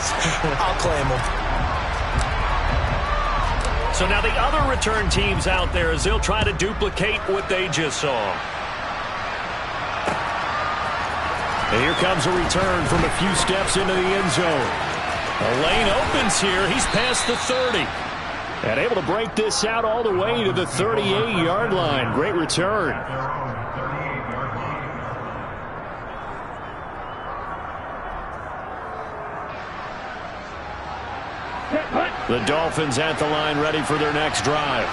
Yes, I'll claim him. So now the other return teams out there as they'll try to duplicate what they just saw. And here comes a return from a few steps into the end zone. The lane opens here. He's past the 30. And able to break this out all the way to the 38-yard line. Great return. The Dolphins at the line ready for their next drive.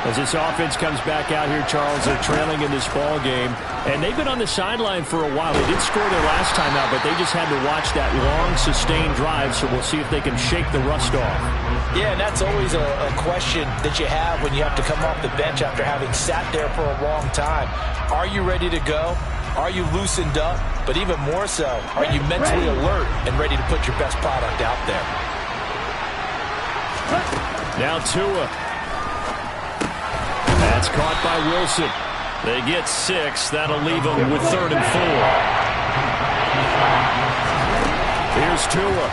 As this offense comes back out here, Charles, they're trailing in this ball game. And they've been on the sideline for a while. They did score their last time out, but they just had to watch that long, sustained drive, so we'll see if they can shake the rust off. Yeah, and that's always a question that you have when you have to come off the bench after having sat there for a long time. Are you ready to go? Are you loosened up? But even more so, are you mentally alert and ready to put your best product out there? Now Tua. That's caught by Wilson. They get 6. That'll leave them with 3rd and 4. Here's Tua.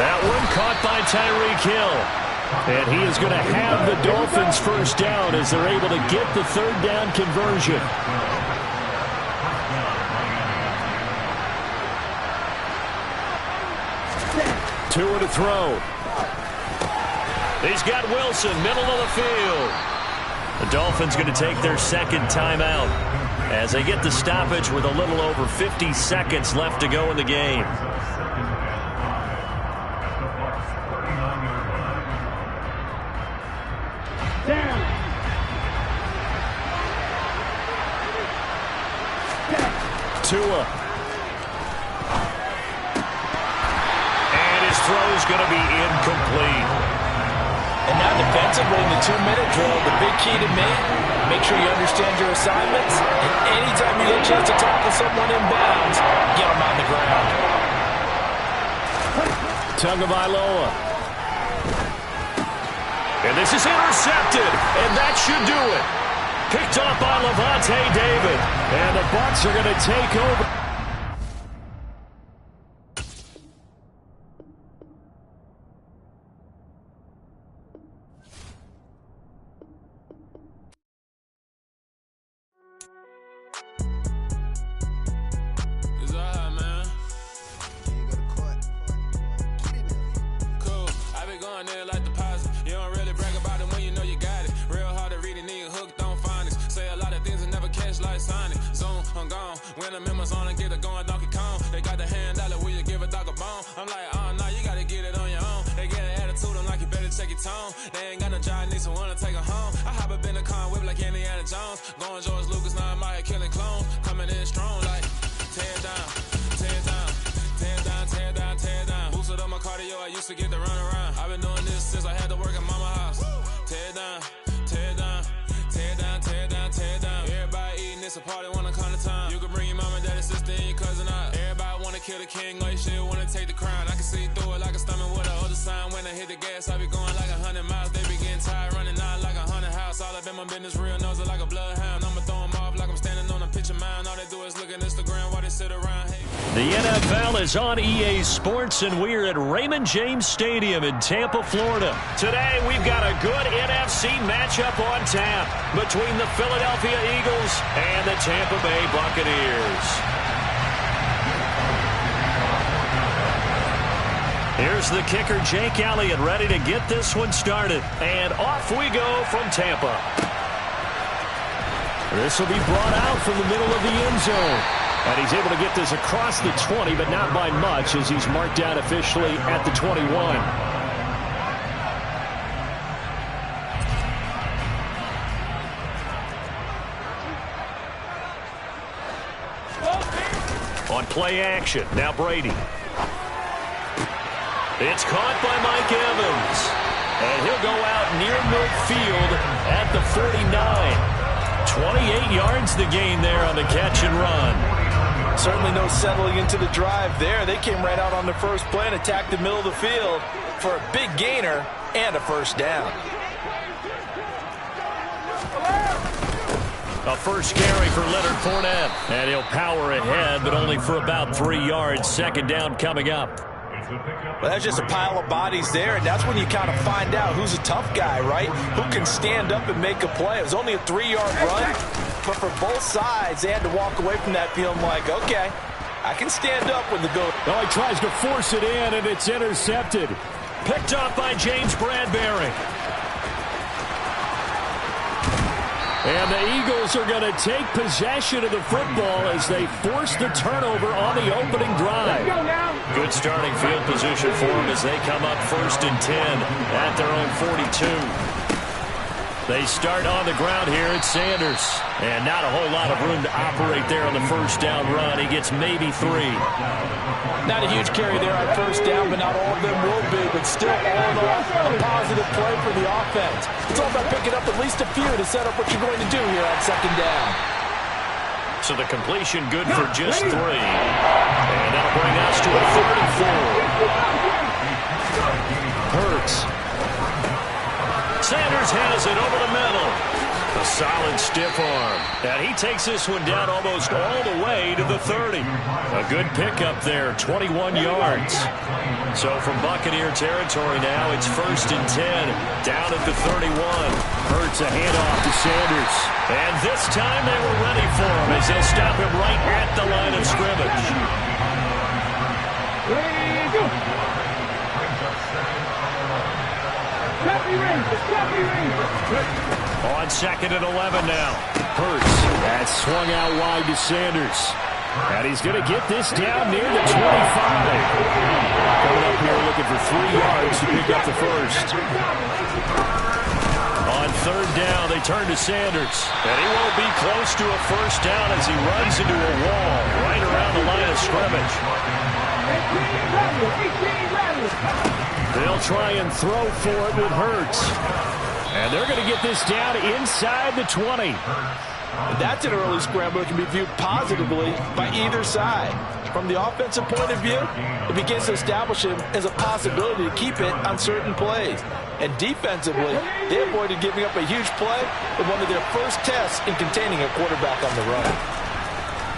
That one caught by Tyreek Hill. And he is going to have the Dolphins first down as they're able to get the 3rd down conversion. Tua to throw. He's got Wilson, middle of the field. The Dolphins going to take their second timeout as they get the stoppage with a little over 50 seconds left to go in the game. Tua. And his throw's going to be incomplete. And now defensively in the 2-minute drill, the big key to me, make sure you understand your assignments. And anytime you get a chance to tackle someone in bounds, get them on the ground. Tagovailoa. And this is intercepted. And that should do it. Picked off by Lavonte David. And the Bucs are going to take over. The NFL is on EA Sports, and we're at Raymond James Stadium in Tampa, Florida. Today, we've got a good NFC matchup on tap between the Philadelphia Eagles and the Tampa Bay Buccaneers. Here's the kicker, Jake Elliott, ready to get this one started. And off we go from Tampa. This will be brought out from the middle of the end zone. And he's able to get this across the 20, but not by much as he's marked down officially at the 21. On play action, now Brady. It's caught by Mike Evans. And he'll go out near midfield at the 49. 28 yards the gain there on the catch and run. Certainly no settling into the drive there. They came right out on the first play and attacked the middle of the field for a big gainer and a first down. A first carry for Leonard Fournette. And he'll power ahead, but only for about 3 yards. Second down coming up. Well, that's just a pile of bodies there, and that's when you kind of find out who's a tough guy, right? Who can stand up and make a play. It was only a 3-yard run, but for both sides, they had to walk away from that feeling like, okay, I can stand up when the go. Oh, he tries to force it in, and it's intercepted. Picked up by James Bradbury. And the Eagles are going to take possession of the football as they force the turnover on the opening drive. Good starting field position for them as they come up 1st and 10 at their own 42. They start on the ground here at Sanders. And not a whole lot of room to operate there on the first down run. He gets maybe 3. Not a huge carry there on first down, but not all of them will be. But still, all in all, a positive play for the offense. It's all about picking up at least a few to set up what you're going to do here on second down. So the completion good for just 3. And that'll bring us to a 3rd and 4. Hurts. Sanders has it over the middle. A solid stiff arm. And he takes this one down almost all the way to the 30. A good pickup there, 21 yards. So from Buccaneer territory now, it's 1st and 10, down at the 31. Hurts a handoff to Sanders. And this time they were ready for him as they'll stop him right at the line of scrimmage. On 2nd and 11 now. Hurts. That's swung out wide to Sanders. And he's going to get this down near the 25. Coming up here looking for 3 yards to pick up the first. On 3rd down, they turn to Sanders. And he won't be close to a first down as he runs into a wall right around the line of scrimmage. They'll try and throw for it with Hurts. And they're going to get this down inside the 20. That's an early scramble that can be viewed positively by either side. From the offensive point of view, it begins to establish him as a possibility to keep it on certain plays. And defensively, they avoided giving up a huge play with one of their first tests in containing a quarterback on the run.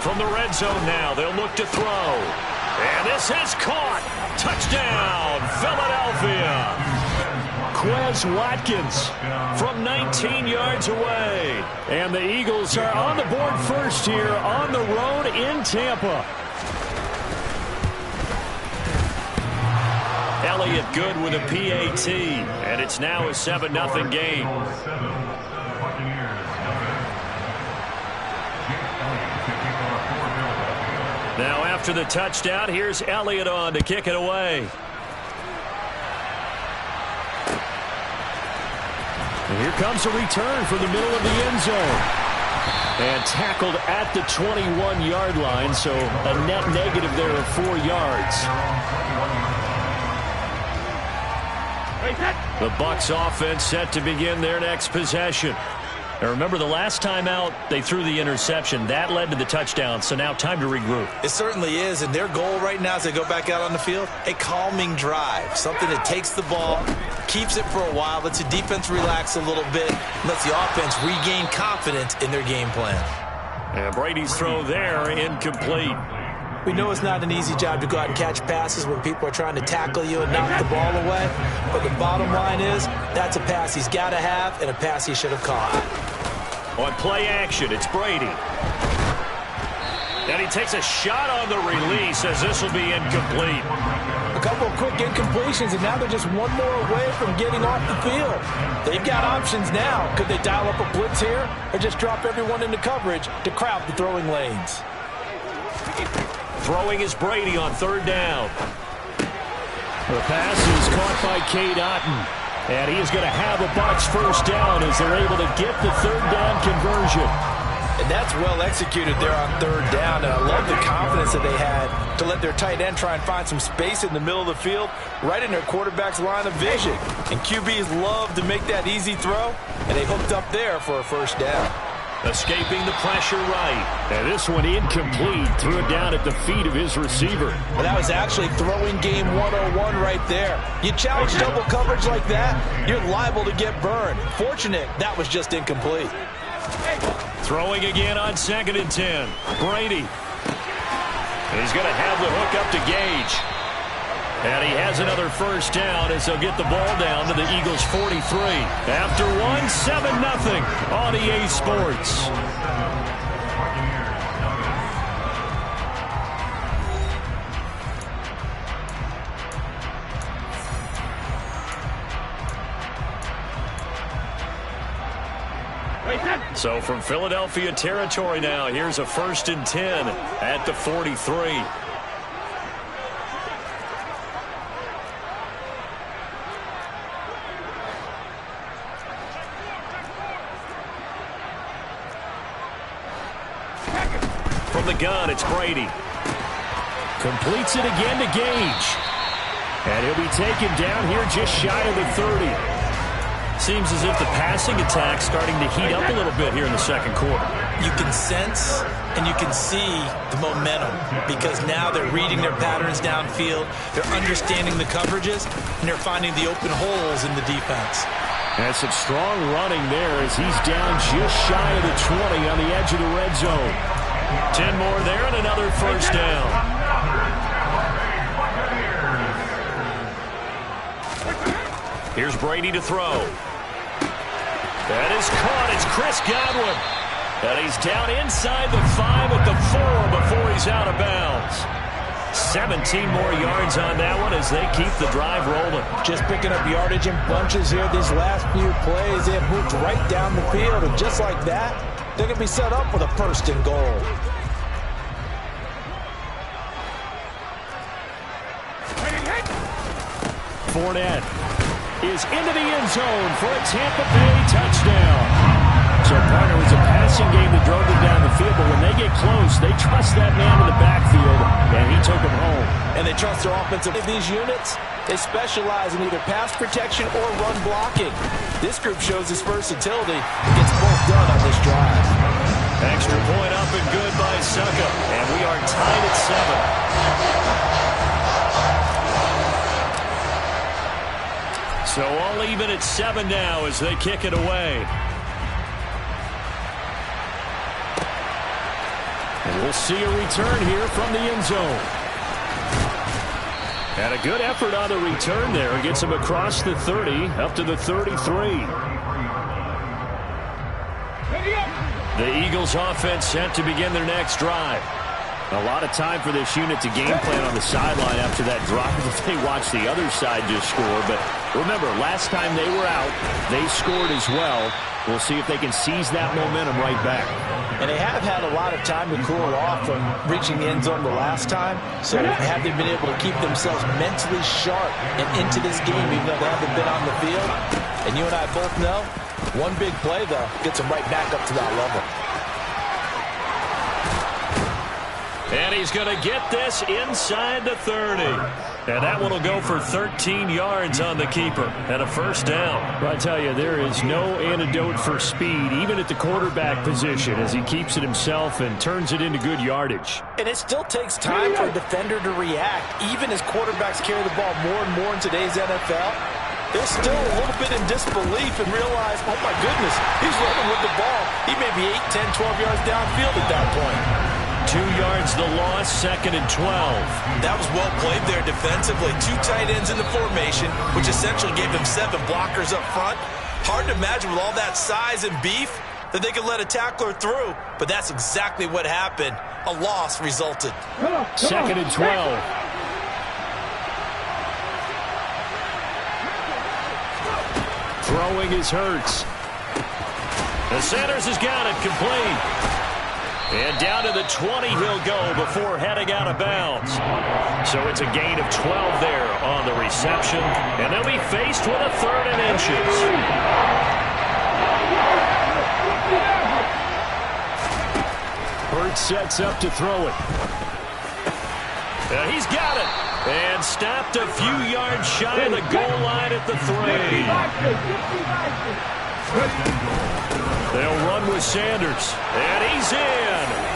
From the red zone now, they'll look to throw. And this is caught. Touchdown, Philadelphia. Quez Watkins from 19 yards away. And the Eagles are on the board first here on the road in Tampa. Elliott good with a PAT. And it's now a 7-0 game. Now after the touchdown, here's Elliott on to kick it away. And here comes a return from the middle of the end zone. And tackled at the 21-yard line, so a net negative there of 4 yards. The Bucs offense set to begin their next possession. Now remember, the last time out, they threw the interception. That led to the touchdown, so now time to regroup. It certainly is, and their goal right now as they go back out on the field, a calming drive. Something that takes the ball, keeps it for a while, lets the defense relax a little bit, lets the offense regain confidence in their game plan. And Brady's throw there, incomplete. We know it's not an easy job to go out and catch passes when people are trying to tackle you and knock the ball away. But the bottom line is, that's a pass he's got to have and a pass he should have caught. On play action, it's Brady. And he takes a shot on the release as this will be incomplete. A couple of quick incompletions, and now they're just one more away from getting off the field. They've got options now. Could they dial up a blitz here or just drop everyone into coverage to crowd the throwing lanes? Throwing is Brady on 3rd down. The pass is caught by Cade Otton. And he is going to have a Bucs first down as they're able to get the 3rd down conversion. And that's well executed there on 3rd down. And I love the confidence that they had to let their tight end try and find some space in the middle of the field, right in their quarterback's line of vision. And QBs love to make that easy throw, and they hooked up there for a first down. Escaping the pressure right. And this one incomplete. Threw it down at the feet of his receiver. Well, that was actually throwing game 101 right there. You challenge double coverage like that, you're liable to get burned. Fortunate that was just incomplete. Throwing again on 2nd and 10. Brady. He's going to have the hook up to Gage. And he has another first down as they'll get the ball down to the Eagles' 43. After one, 7-0 on EA Sports. So from Philadelphia territory now, here's a 1st and 10 at the 43. From the gun, it's Brady. Completes it again to Gage. And he'll be taken down here just shy of the 30. Seems as if the passing attack's starting to heat up a little bit here in the second quarter. You can sense and you can see the momentum because now they're reading their patterns downfield, they're understanding the coverages, and they're finding the open holes in the defense. And some strong running there as he's down just shy of the 20 on the edge of the red zone. 10 more there and another first down. Here's Brady to throw. That is caught. It's Chris Godwin. And he's down inside the 5 at the 4 before he's out of bounds. 17 more yards on that one as they keep the drive rolling. Just picking up yardage in bunches here these last few plays. They have moved right down the field, and just like that, they're going to be set up with a 1st and goal. Fournette is into the end zone for a Tampa Bay touchdown. So, partner, it was a passing game that drove them down the field, but when they get close, they trust that man in the backfield, and he took him home. And they trust their offensive. These units, they specialize in either pass protection or run blocking. This group shows its versatility and gets both done on this drive. Extra point up and good by Succa, and we are tied at 7. So all even at 7 now as they kick it away. And we'll see a return here from the end zone. And a good effort on the return there. Gets him across the 30 up to the 33. The Eagles offense set to begin their next drive. A lot of time for this unit to game plan on the sideline after that drive if they watch the other side just score. But remember, last time they were out, they scored as well. We'll see if they can seize that momentum right back. And they have had a lot of time to cool off from reaching the end zone the last time. So have they been able to keep themselves mentally sharp and into this game even though they haven't been on the field? And you and I both know, one big play, though, gets them right back up to that level. And he's going to get this inside the 30. And that one will go for 13 yards on the keeper and a first down. But I tell you, there is no antidote for speed, even at the quarterback position, as he keeps it himself and turns it into good yardage. And it still takes time for a defender to react, even as quarterbacks carry the ball more and more in today's NFL. They're still a little bit in disbelief and realize, oh, my goodness, he's running with the ball. He may be 8, 10, 12 yards downfield at that point. 2 yards the loss, 2nd and 12. That was well played there defensively. 2 tight ends in the formation, which essentially gave them 7 blockers up front. Hard to imagine with all that size and beef that they could let a tackler through, but that's exactly what happened. A loss resulted. 2nd and 12. Throwing is Hurts. The Sanders has got it complete. And down to the 20 he'll go before heading out of bounds. So it's a gain of 12 there on the reception. And they'll be faced with a 3rd and inches. Hurts sets up to throw it. He's got it. And stopped a few yards shy of the goal line at the 3. They'll run with Sanders. And he's in.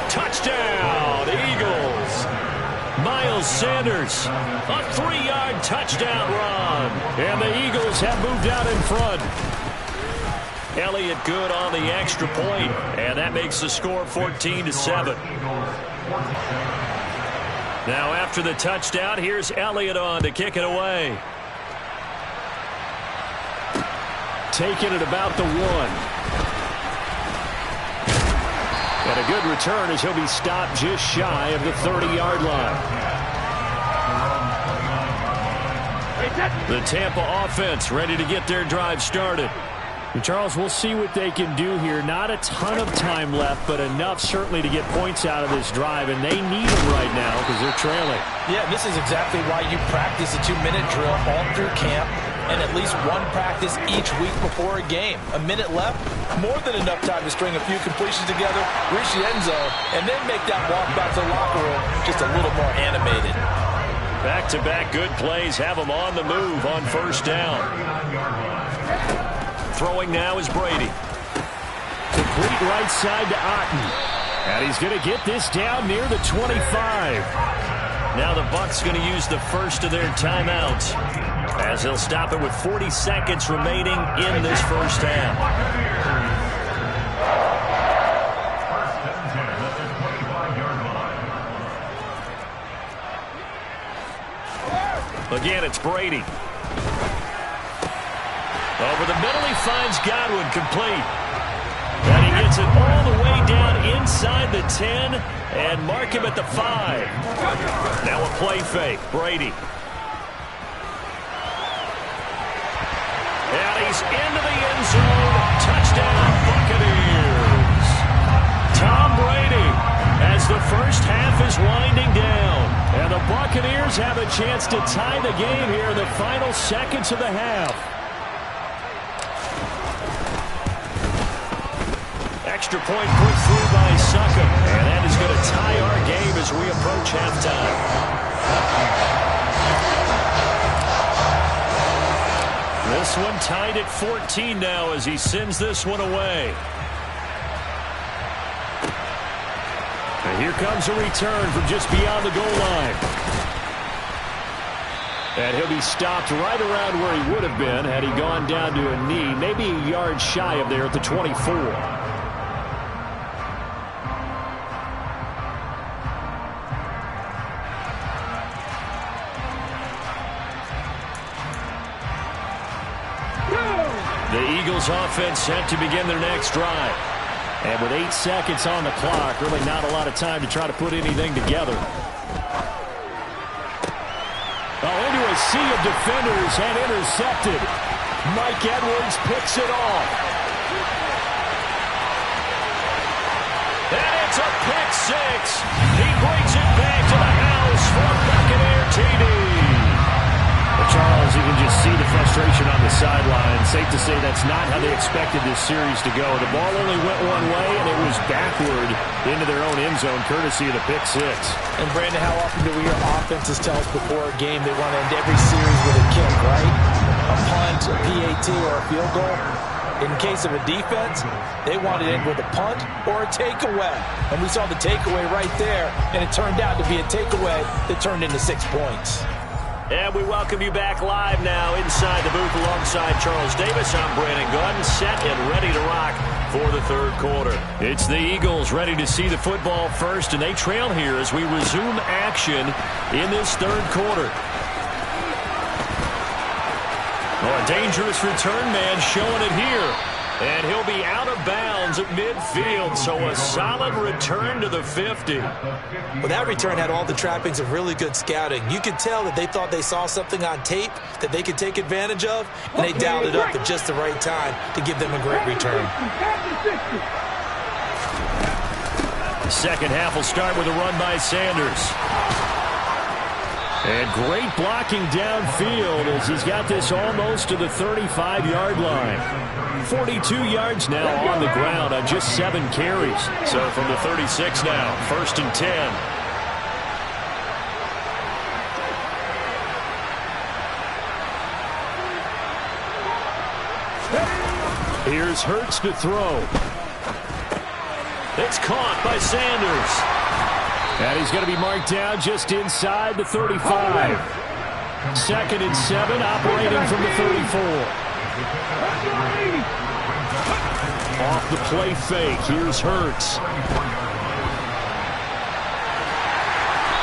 Touchdown, Eagles. Miles Sanders, a 3-yard touchdown run. And the Eagles have moved out in front. Elliott good on the extra point, and that makes the score 14-7. Now after the touchdown, here's Elliott on to kick it away. Taking it about the 1. And a good return as he'll be stopped just shy of the 30-yard line. The Tampa offense ready to get their drive started. Charles, we'll see what they can do here. Not a ton of time left, but enough certainly to get points out of this drive, and they need them right now because they're trailing. Yeah, this is exactly why you practice a 2-minute drill all through camp and at least one practice each week before a game. A minute left, more than enough time to string a few completions together, reach the end zone, and then make that walk back to the locker room just a little more animated. Back-to-back good plays have them on the move on first down. Throwing now is Brady. Complete right side to Otten. And he's going to get this down near the 25. Now the Bucs going to use the first of their timeouts as they'll stop it with 40 seconds remaining in this first half. Again, it's Brady. Over the middle, he finds Godwin complete. And he gets it all the way down inside the 10 and mark him at the 5. Now a play fake. Brady. And he's into the end zone. Touchdown, Buccaneers. Tom Brady as the first half is winding down. And the Buccaneers have a chance to tie the game here in the final seconds of the half. Extra point put through by Succop. And that is going to tie our game as we approach halftime. This one tied at 14 now as he sends this one away. And here comes a return from just beyond the goal line. And he'll be stopped right around where he would have been had he gone down to a knee, maybe a yard shy of there at the 24. The Eagles offense set to begin their next drive. And with 8 seconds on the clock, really not a lot of time to try to put anything together. Into a sea of defenders and intercepted. Mike Edwards picks it off. And it's a pick six. He brings it back to the house for a Buccaneer TD. Charles, you can just see the frustration on the sideline. Safe to say that's not how they expected this series to go. The ball only went one way, and it was backward into their own end zone, courtesy of the pick six. And, Brandon, how often do we hear offenses tell us before a game they want to end every series with a kick, right? A punt, a PAT, or a field goal. In case of a defense, they want to end with a punt or a takeaway. And we saw the takeaway right there, and it turned out to be a takeaway that turned into 6 points. And we welcome you back live now inside the booth alongside Charles Davis. I'm Brandon Gunn, set and ready to rock for the third quarter. It's the Eagles ready to see the football first, and they trail here as we resume action in this third quarter. Oh, a dangerous return man showing it here. And he'll be out of bounds at midfield, so a solid return to the 50. Well, that return had all the trappings of really good scouting. You could tell that they thought they saw something on tape that they could take advantage of, and they dialed it up at just the right time to give them a great return. The second half will start with a run by Sanders. And great blocking downfield as he's got this almost to the 35-yard line. 42 yards now on the ground on just 7 carries. So from the 36 now, 1st and 10. Here's Hurts to throw. It's caught by Sanders. And he's going to be marked down just inside the 35. 2nd and 7, operating from the 34. Off the play fake, here's Hurts.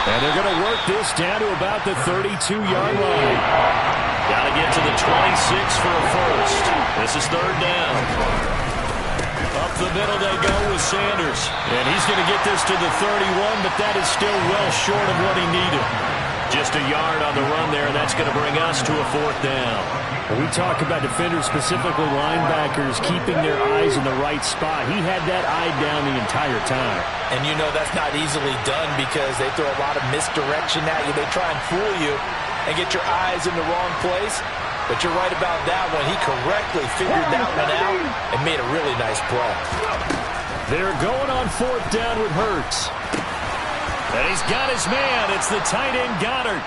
And they're going to work this down to about the 32-yard line. Got to get to the 26 for a first. This is third down. Up the middle they go with Sanders. And he's going to get this to the 31, but that is still well short of what he needed. Just a yard on the run there, and that's going to bring us to a fourth down. We talk about defenders, specifically linebackers, keeping their eyes in the right spot. He had that eye down the entire time. And you know that's not easily done because they throw a lot of misdirection at you. They try and fool you and get your eyes in the wrong place. But you're right about that one. He correctly figured that one out and made a really nice play. They're going on fourth down with Hurts. And he's got his man. It's the tight end Goddard.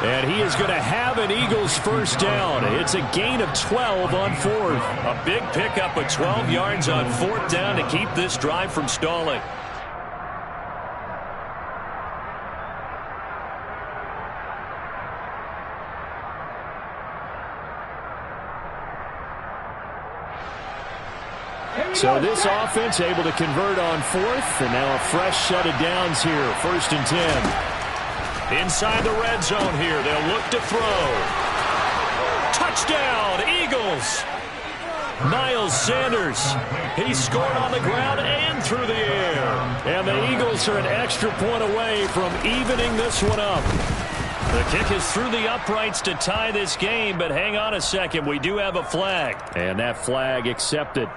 And he is going to have an Eagles first down. It's a gain of 12 on fourth. A big pickup of 12 yards on fourth down to keep this drive from stalling. So this offense able to convert on fourth, and now a fresh set of downs here, 1st and 10. Inside the red zone here, they'll look to throw. Touchdown, Eagles! Miles Sanders, he scored on the ground and through the air. And the Eagles are an extra point away from evening this one up. The kick is through the uprights to tie this game, but hang on a second, we do have a flag. And that flag accepted.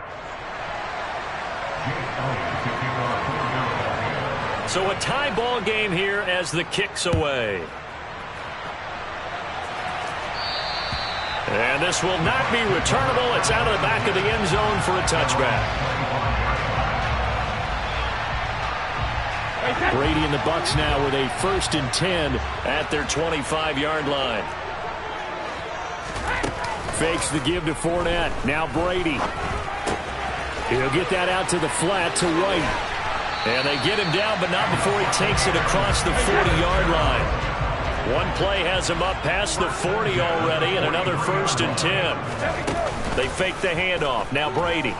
So a tie ball game here as the kick's away. And this will not be returnable. It's out of the back of the end zone for a touchback. Brady and the Bucs now with a 1st and 10 at their 25-yard line. Fakes the give to Fournette. Now Brady. He'll get that out to the flat to White. And they get him down, but not before he takes it across the 40-yard line. One play has him up past the 40 already, and another 1st and 10. They fake the handoff. Now Brady.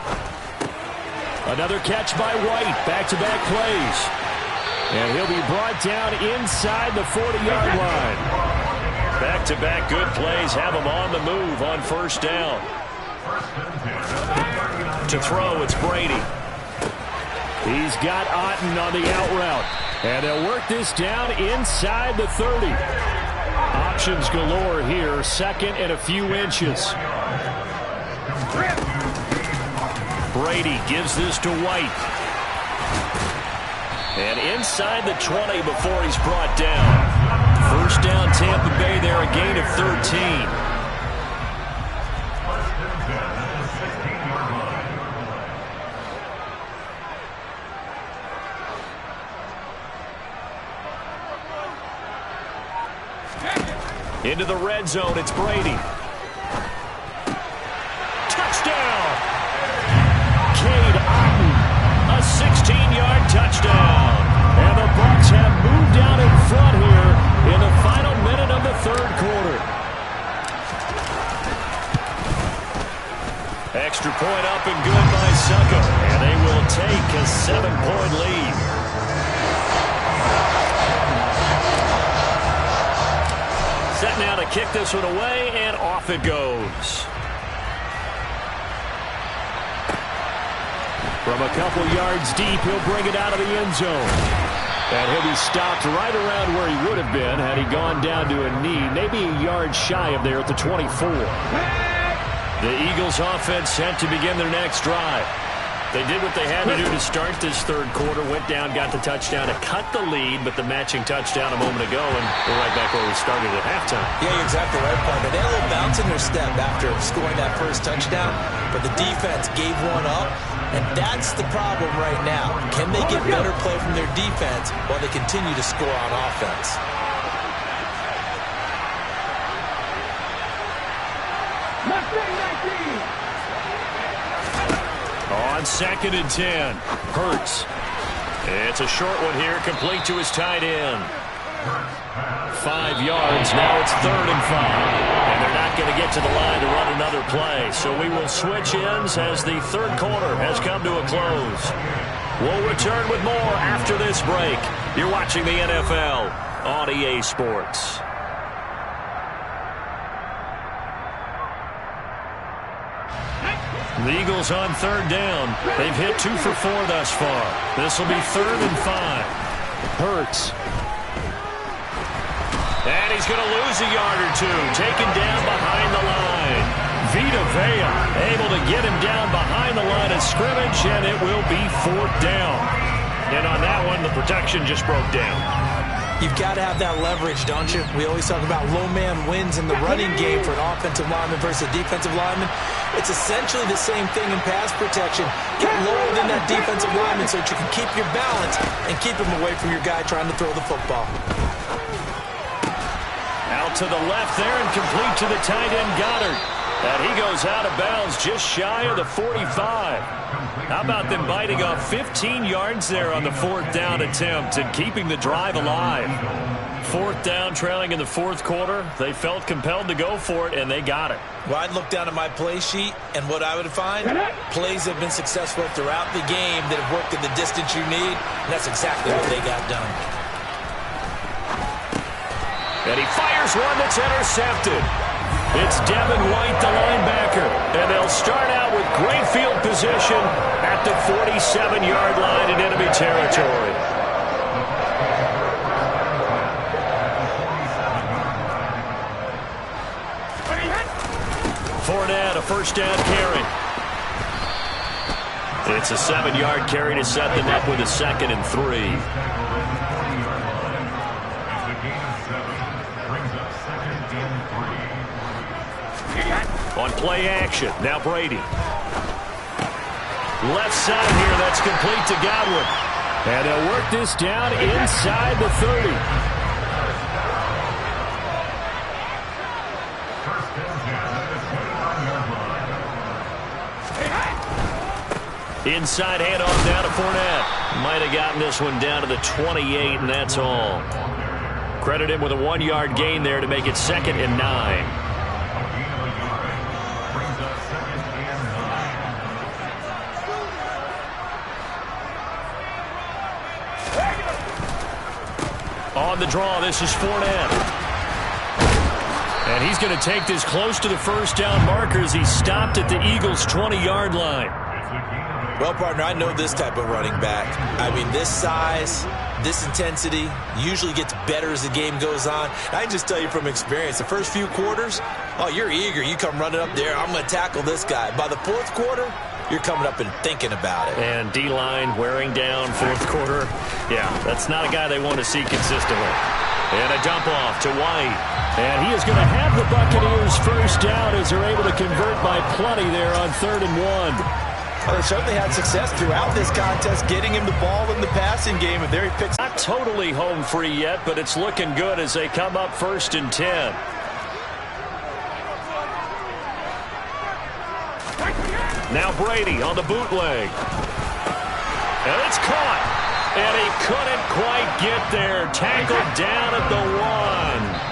Another catch by White. Back-to-back plays. And he'll be brought down inside the 40-yard line. Back-to-back good plays have him on the move on 1st down. To throw, it's Brady. He's got Otten on the out route. And they'll work this down inside the 30. Options galore here. 2nd and a few inches. Brady gives this to White. And inside the 20 before he's brought down. 1st down Tampa Bay there, a gain of 13. Into the red zone, it's Brady. Touchdown! Cade Otten. A 16-yard touchdown. And the Bucs have moved out in front here in the final minute of the 3rd quarter. Extra point up and good by Succop. And they will take a 7-point lead. Set now to kick this one away, and off it goes. From a couple yards deep, he'll bring it out of the end zone. And he'll be stopped right around where he would have been had he gone down to a knee, maybe a yard shy of there at the 24. The Eagles offense set to begin their next drive. They did what they had to do to start this 3rd quarter, went down, got the touchdown to cut the lead, but the matching touchdown a moment ago, and we're right back where we started at halftime. Yeah, you're exactly right, partner. They had a little bounce in their step after scoring that first touchdown, but the defense gave one up, and that's the problem right now. Can they get better play from their defense while they continue to score on offense? On 2nd and 10, Hurts. It's a short one here, complete to his tight end. 5 yards. Now it's 3rd and 5. And they're not going to get to the line to run another play. So we will switch ends as the third quarter has come to a close. We'll return with more after this break. You're watching the NFL on EA Sports. The Eagles on 3rd down. They've hit 2 for 4 thus far. This will be 3rd and 5. Hurts. And he's going to lose a yard or 2. Taken down behind the line. Vita Vea able to get him down behind the line of scrimmage, and it will be 4th down. And on that one, the protection just broke down. You've got to have that leverage, don't you? We always talk about low man wins in the running game for an offensive lineman versus a defensive lineman. It's essentially the same thing in pass protection. Get lower than that defensive lineman so that you can keep your balance and keep him away from your guy trying to throw the football. Out to the left there and complete to the tight end Goddard. And he goes out of bounds just shy of the 45. How about them biting off 15 yards there on the 4th down attempt and keeping the drive alive? 4th down, trailing in the 4th quarter. They felt compelled to go for it, and they got it. Well, I'd look down at my play sheet, and what I would find, plays have been successful throughout the game that have worked in the distance you need, and that's exactly what they got done. And he fires one that's intercepted. It's Devin White, the linebacker, and they'll start out with great field position at the 47-yard line in enemy territory. Fournette, a 1st down carry. It's a 7-yard carry to set them up with a 2nd and 3. On play action, now Brady. Left side here, that's complete to Godwin. And they'll work this down inside the 30. Inside handoff down to Fournette. Might have gotten this one down to the 28, and that's all. Credit him with a 1-yard gain there to make it 2nd and 9. On the draw, this is Fournette. And he's going to take this close to the 1st down marker as he stopped at the Eagles' 20-yard line. Well, partner, I know this type of running back. I mean, this size, this intensity usually gets better as the game goes on. I can just tell you from experience, the first few quarters, oh, you're eager. You come running up there, I'm going to tackle this guy. By the 4th quarter, you're coming up and thinking about it. And D-line wearing down 4th quarter. Yeah, that's not a guy they want to see consistently. And a dump off to White. And he is going to have the Buccaneers 1st down as they're able to convert by plenty there on 3rd and 1. Well, they certainly had success throughout this contest, getting him the ball in the passing game, and there he picks. Not totally home free yet, but it's looking good as they come up 1st and 10. Now Brady on the bootleg. And it's caught. And he couldn't quite get there. Tackled down at the 1.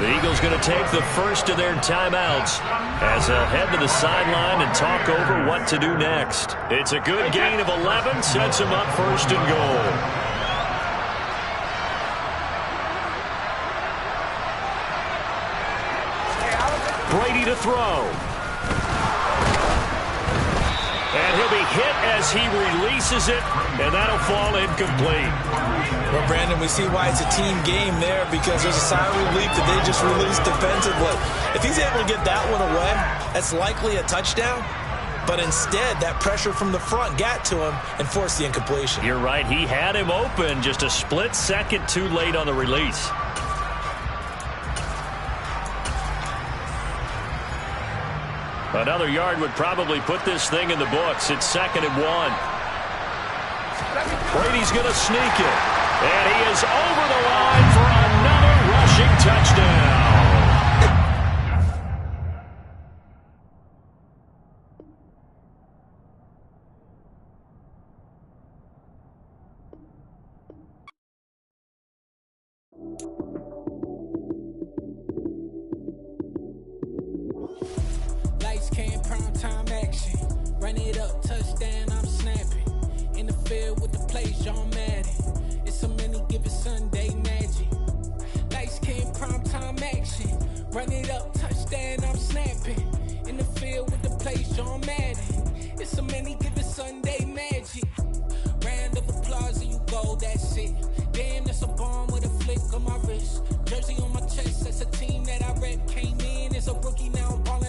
The Eagles going to take the first of their timeouts as they'll head to the sideline and talk over what to do next. It's a good gain of 11, sets them up 1st and goal. Brady to throw. And he'll be hit as he releases it, and that'll fall incomplete. Well, Brandon, we see why it's a team game there, because there's a sigh of relief that they just released defensively. If he's able to get that one away, that's likely a touchdown. But instead, that pressure from the front got to him and forced the incompletion. You're right. He had him open, just a split second too late on the release. Another yard would probably put this thing in the books. It's 2nd and 1. Brady's going to sneak it. And he is over the line for another rushing touchdown. Lights came, prime time action. Run it up, touchdown, I'm snapping. In the field with the plays, John Madden. It's so many, give it Sunday magic. Lights came, prime time action. Run it up, touchdown, I'm snapping. In the field with the plays, John Madden. It's so many, give it Sunday magic. Round of applause and you go, that's it. Damn, that's a bomb with a flick on my wrist.